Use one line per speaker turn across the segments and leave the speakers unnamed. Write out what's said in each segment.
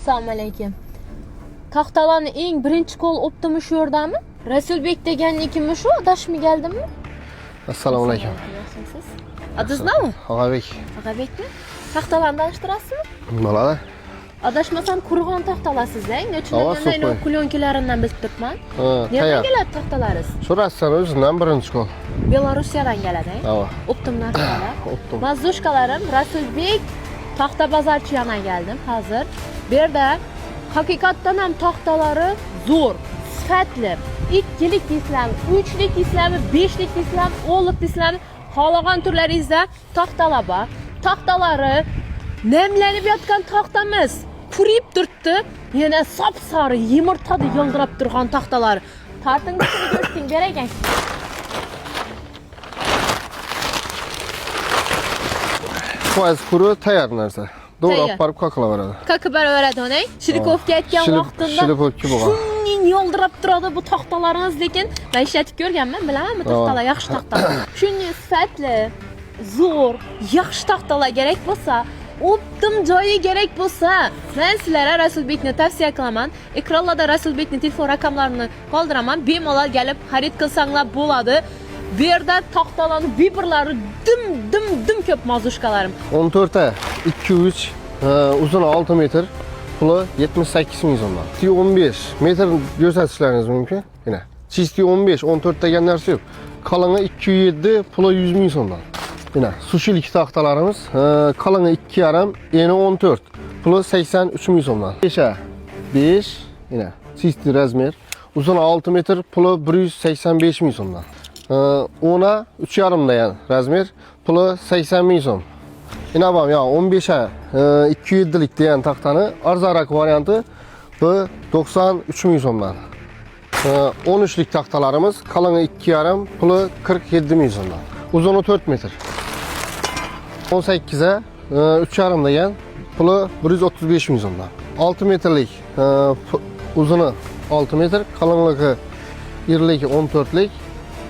Assalomu alaykum. Taxtalarni eng birinchi qo'l optimi shu yerdami? Rasulbek degannikimi shu? Adashmaganimmi?
Assalomu alaykum.
Yaxshimisiz? Adingiz nima?
Og'abek.
Og'abekmi? Taxtalarni alishtirasizmi?
Bo'ladi.
Adashmasam qurg'on taxtalar-siz-a?
Hava
Nechun
so'qi.
kulyonkalaridan bilib turibman.
Tayyor.
Nereden keladi taxtalaringiz?
Shu Rossiyadan o'zidan birinchi qo'l.
Belorussiyadan keladi.
Hava.
Optim narsalar.
Optim.
Mazdushkalarim Rasulbek taxta bozorchidan keldim hozir. Bu yerda haqiqatdan ham taxtalari zo'r, sifatli. 2lik deysizlarmi, 3lik deysizlarmi, 5lik deysizlarmi, 10lik deysizlarmi, xohlagan turlaringizda taxtalar bor. Taxtalari nemlanib yotgan taxtamiz. Kurib turibdi. Yana sap-sari, yumurtada yildirab turgan taxtalar. Tartingizni ko'rsing ber ekan.
Foiz kuru tayyor narsa. Doğru
Tayyor.
aparıp kakılaveradi.
Kakib beraveradi onang. Shilikovga aytgan vaqtimda
Shilikovga bo'lgan.
shunning yoldirab turadi bu taxtalarimiz, lekin men ishlatib ko'rganman, bilaman bu taxtalar yaxshi taxtalar. Shunday sifatli, zo'r, yaxshi taxtalar kerak bo'lsa, optim joyi kerak bo'lsa, men sizlarga Rasulbekni tavsiya qilaman. Ekranlarda Rasulbekning telefon raqamlarini qoldiraman. Bemalol kelib xarid qilsanglar bo'ladi. Bu yerda taxtalarni birbirlari dim ko'p mazushkalarim.
14 ta 2-3 uzun 6 metr, puli 78 ming so'mdan. 15 metr ko'rsatishlaringiz mumkin. Yine. Chisti 15, 14 degan narsa yo'q. Qalini 207, puli 100 ming so'mdan. Yine sushilik taxtalarimiz, qalini 2,5, eni 14, puli 83 ming so'mdan. 5, yine chisti razmer, uzun 6 metr, puli 185 ming so'mdan. 10'a 3,5 degan razmer, puli 80 ming so'm. Yine bak ya 15'e 207'lik degan taxtani arzonroq varianti bu 93 ming so'mdan. 13'lik taxtalarimiz qalini 2,5, puli 47 ming so'mdan. Uzunu 4 metr. 18'e 3,5 degan puli 135 ming so'mdan. 6 metrlik uzunu 6 metr, qalinligi 20'lik 14'lik,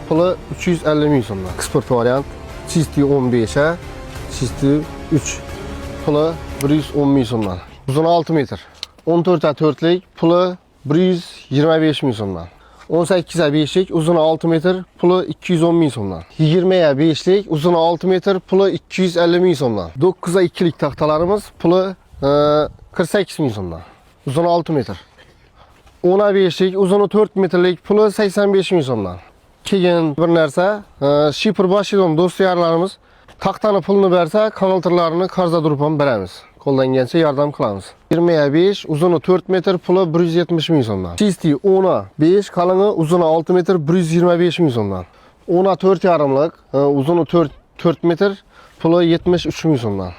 puli 350 ming so'mdan. Eksport variant chisti 15'e, chisti 3, puli 110 ming so'mdan. Uzunu 6 metr. 14'e 4'lik, puli 125 ming so'mdan. 18'e 5'lik, uzunu 6 metr, puli 210 ming so'mdan. 20'ye 5'lik, uzunu 6 metr, puli 250 ming so'mdan. 9'a 2'lik taxtalarimiz, puli 48 ming so'mdan. Uzunu 6 metr. 10'a 5'lik, uzunu 4 metrlik, puli 85 ming so'mdan. Keyin bir narsa, shipper bashidon do'stlarimiz taxtani pulini bersa, kanaltirlarini qarzda turib ham beramiz. Qo'ldan kelsa yordam qilamiz. 20'ye 5, uzunu 4 metr, puli 170 ming so'mdan. Chisti 10'a 5, qalini uzunu 6 metr, 125 ming so'mdan. 10'a 4,5'lik, uzunu 4 metr, puli 73 ming so'mdan.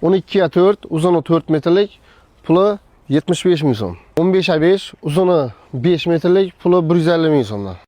12'ye 4, uzunu 4 metrlik, puli 75 ming so'm. 15'e 5, uzunu 5 metrlik, puli 150 ming so'mdan.